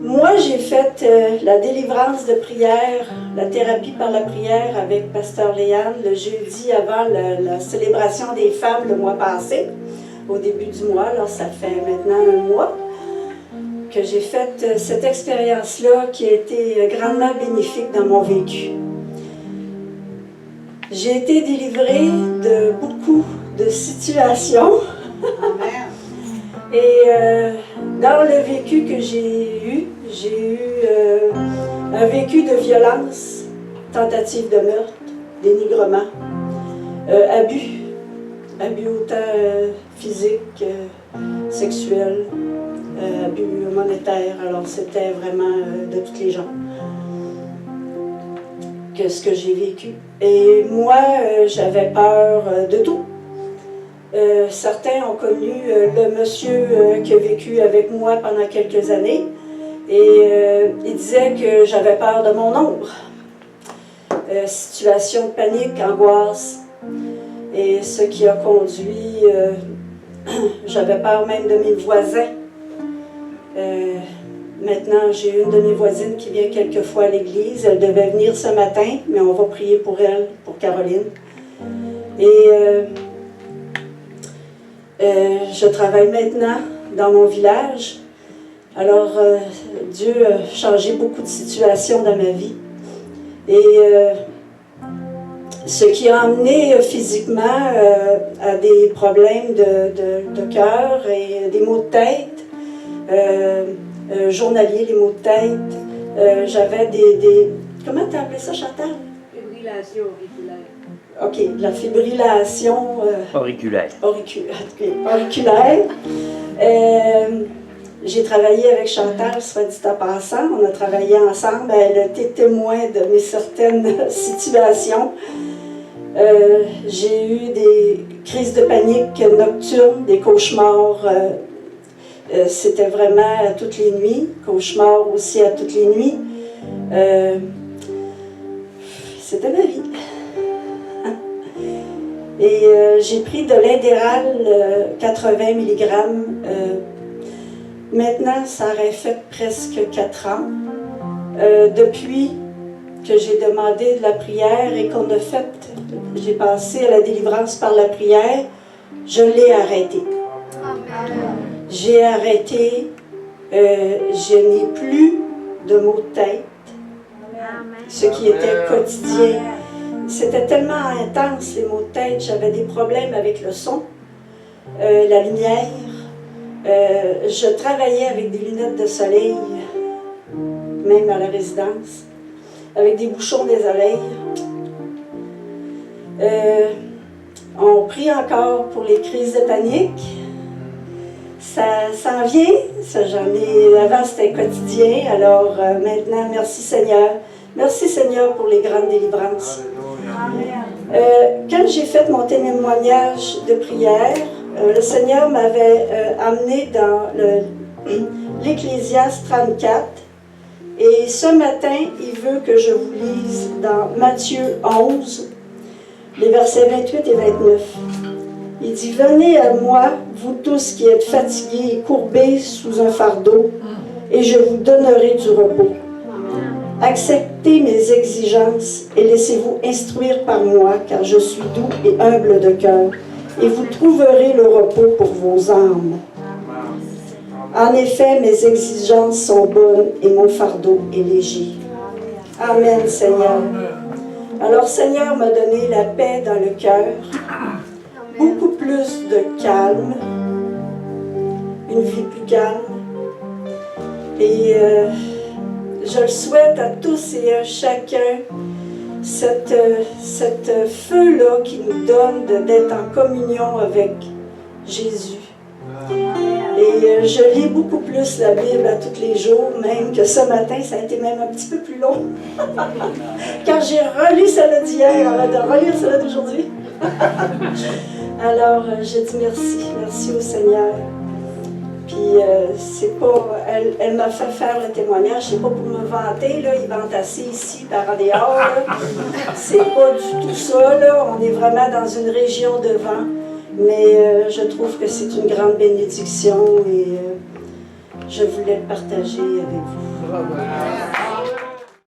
Moi, j'ai fait la délivrance de prière, la thérapie par la prière avec Pasteur Léane le jeudi avant la célébration des femmes le mois passé, au début du mois. Alors, ça fait maintenant un mois que j'ai fait cette expérience-là qui a été grandement bénéfique dans mon vécu. J'ai été délivrée de beaucoup de situations. Et dans le vécu que j'ai eu un vécu de violence, tentative de meurtre, dénigrement, abus autant physique, sexuel, abus monétaire. Alors c'était vraiment de tous les genres que ce que j'ai vécu. Et moi, j'avais peur de tout. Certains ont connu le monsieur qui a vécu avec moi pendant quelques années et il disait que j'avais peur de mon ombre. Situation de panique, angoisse, et ce qui a conduit, j'avais peur même de mes voisins. Maintenant, j'ai une de mes voisines qui vient quelquefois à l'église. Elle devait venir ce matin, mais on va prier pour elle, pour Caroline. Et je travaille maintenant dans mon village. Alors, Dieu a changé beaucoup de situations dans ma vie. Et ce qui a amené physiquement à des problèmes de cœur et des maux de tête, journaliers, les maux de tête. J'avais des... Comment tu as appelé ça, Chantal? Fibrillation auriculaire. OK, la fibrillation auriculaire. Auriculaire. J'ai travaillé avec Chantal, soit dit en passant. On a travaillé ensemble. Elle a été témoin de mes certaines situations. J'ai eu des crises de panique nocturnes, des cauchemars. C'était vraiment à toutes les nuits. Cauchemars aussi à toutes les nuits. C'était ma vie. Et j'ai pris de l'Indéral 80 mg. Maintenant, ça aurait fait presque 4 ans. Depuis que j'ai demandé de la prière et qu'on a fait, j'ai passé à la délivrance par la prière, je l'ai arrêté. J'ai arrêté, je n'ai plus de maux de tête, ce qui était quotidien. C'était tellement intense, les maux de tête. J'avais des problèmes avec le son, la lumière. Je travaillais avec des lunettes de soleil, même à la résidence, avec des bouchons des oreilles. On prie encore pour les crises de panique. Ça s'en vient. Avant, c'était quotidien. Alors maintenant, merci Seigneur. Merci Seigneur pour les grandes délivrances. Quand j'ai fait mon témoignage de prière, le Seigneur m'avait amené dans l'Ecclésiaste 34 et ce matin, il veut que je vous lise dans Matthieu 11, les versets 28 et 29. Il dit « Venez à moi, vous tous qui êtes fatigués et courbés sous un fardeau, et je vous donnerai du repos. Acceptez mes exigences et laissez-vous instruire par moi, car je suis doux et humble de cœur, et vous trouverez le repos pour vos âmes. En effet, mes exigences sont bonnes et mon fardeau est léger. » Amen, Seigneur. Alors, Seigneur m'a donné la paix dans le cœur, beaucoup plus de calme, une vie plus calme. Et je le souhaite à tous et à chacun, cette feu-là qui nous donne d'être en communion avec Jésus. Et je lis beaucoup plus la Bible à tous les jours, même que ce matin, ça a été même un petit peu plus long. Quand j'ai relu celle d'hier, avant de relire celle d'aujourd'hui. Alors, je dis merci au Seigneur. Puis, c'est pas, elle m'a fait faire le témoignage, c'est pas pour me vanter, là, il vante assez ici, par en dehors, là. C'est pas du tout ça, là, on est vraiment dans une région de vent, mais je trouve que c'est une grande bénédiction et je voulais le partager avec vous.